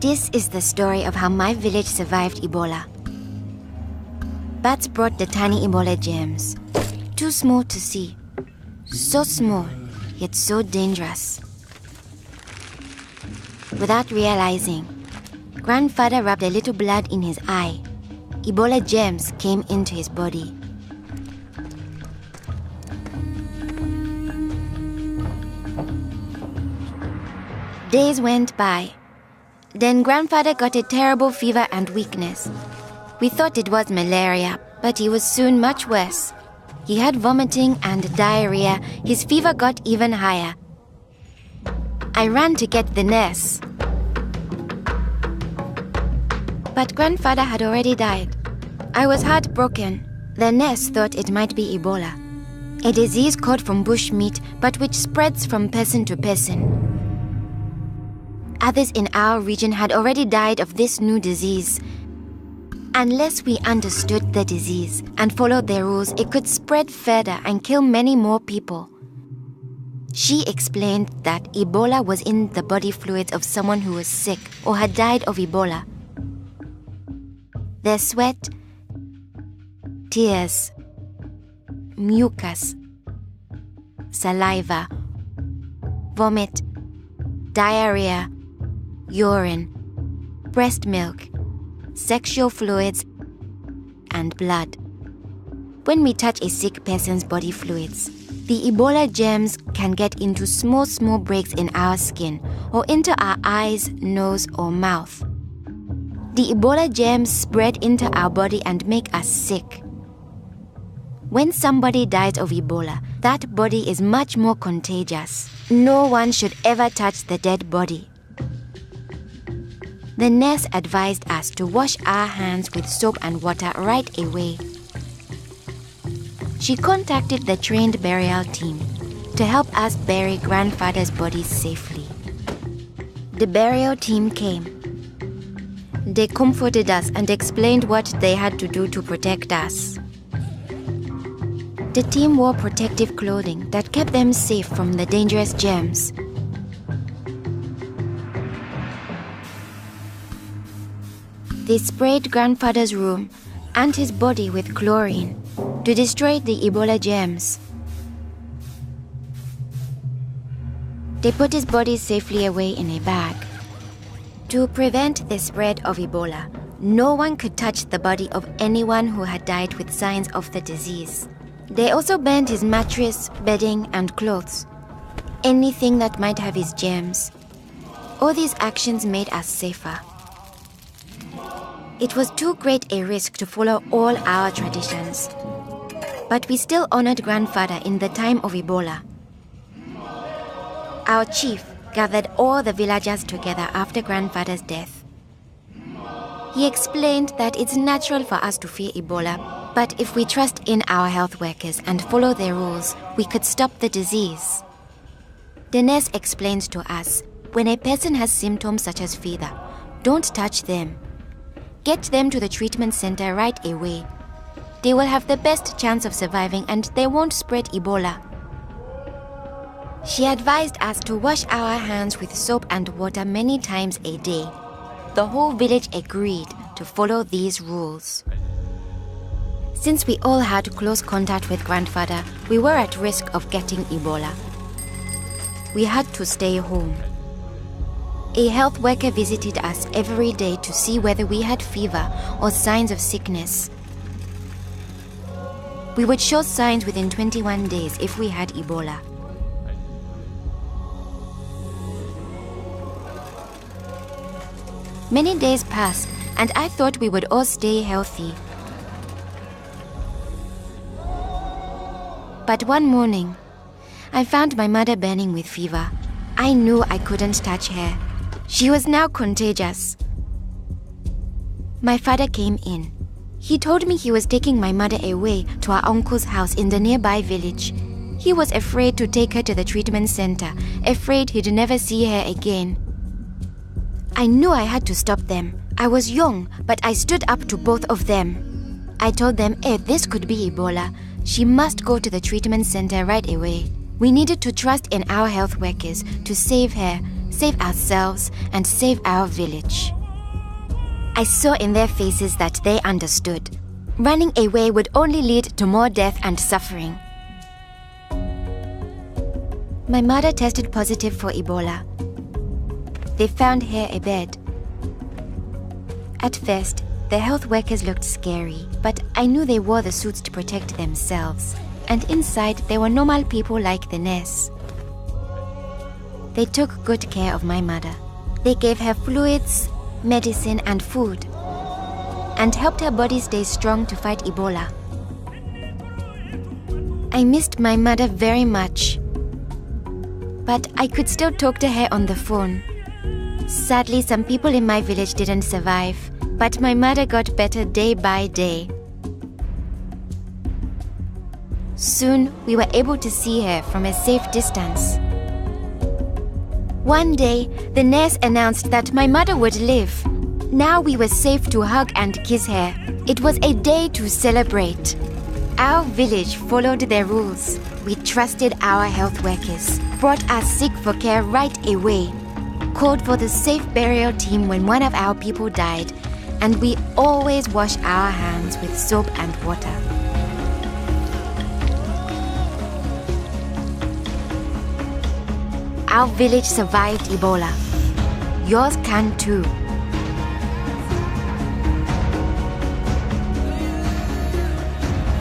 This is the story of how my village survived Ebola. Bats brought the tiny Ebola germs. Too small to see. So small, yet so dangerous. Without realizing, grandfather rubbed a little blood in his eye. Ebola germs came into his body. Days went by. Then grandfather got a terrible fever and weakness. We thought it was malaria, but he was soon much worse. He had vomiting and diarrhea. His fever got even higher. I ran to get the nurse. But grandfather had already died. I was heartbroken. The nurse thought it might be Ebola, a disease caught from bush meat, but which spreads from person to person. Others in our region had already died of this new disease. Unless we understood the disease and followed their rules, it could spread further and kill many more people. She explained that Ebola was in the body fluids of someone who was sick or had died of Ebola. Their sweat, tears, mucus, saliva, vomit, diarrhea, urine, breast milk, sexual fluids, and blood. When we touch a sick person's body fluids, the Ebola germs can get into small breaks in our skin or into our eyes, nose, or mouth. The Ebola germs spread into our body and make us sick. When somebody dies of Ebola, that body is much more contagious. No one should ever touch the dead body. The nurse advised us to wash our hands with soap and water right away. She contacted the trained burial team to help us bury grandfather's body safely. The burial team came. They comforted us and explained what they had to do to protect us. The team wore protective clothing that kept them safe from the dangerous germs. They sprayed grandfather's room and his body with chlorine to destroy the Ebola germs. They put his body safely away in a bag. To prevent the spread of Ebola, no one could touch the body of anyone who had died with signs of the disease. They also burned his mattress, bedding, and clothes, anything that might have his germs. All these actions made us safer. It was too great a risk to follow all our traditions. But we still honored grandfather in the time of Ebola. Our chief gathered all the villagers together after grandfather's death. He explained that it's natural for us to fear Ebola, but if we trust in our health workers and follow their rules, we could stop the disease. The nurse explained to us, when a person has symptoms such as fever, don't touch them. Get them to the treatment center right away. They will have the best chance of surviving and they won't spread Ebola. She advised us to wash our hands with soap and water many times a day. The whole village agreed to follow these rules. Since we all had close contact with grandfather, we were at risk of getting Ebola. We had to stay home. A health worker visited us every day to see whether we had fever or signs of sickness. We would show signs within 21 days if we had Ebola. Many days passed, and I thought we would all stay healthy. But one morning, I found my mother burning with fever. I knew I couldn't touch her. She was now contagious. My father came in. He told me he was taking my mother away to our uncle's house in the nearby village. He was afraid to take her to the treatment center, afraid he'd never see her again. I knew I had to stop them. I was young, but I stood up to both of them. I told them, this could be Ebola. She must go to the treatment center right away. We needed to trust in our health workers to save her save ourselves, and save our village. I saw in their faces that they understood. Running away would only lead to more death and suffering. My mother tested positive for Ebola. They found her a bed. At first, the health workers looked scary, but I knew they wore the suits to protect themselves, and inside they were normal people like the nurse. They took good care of my mother. They gave her fluids, medicine, and food, and helped her body stay strong to fight Ebola. I missed my mother very much, but I could still talk to her on the phone. Sadly, some people in my village didn't survive, but my mother got better day by day. Soon, we were able to see her from a safe distance. One day, the nurse announced that my mother would live. Now we were safe to hug and kiss her. It was a day to celebrate. Our village followed their rules. We trusted our health workers, brought our sick for care right away, called for the safe burial team when one of our people died, and we always wash our hands with soap and water. Our village survived Ebola. Yours can too.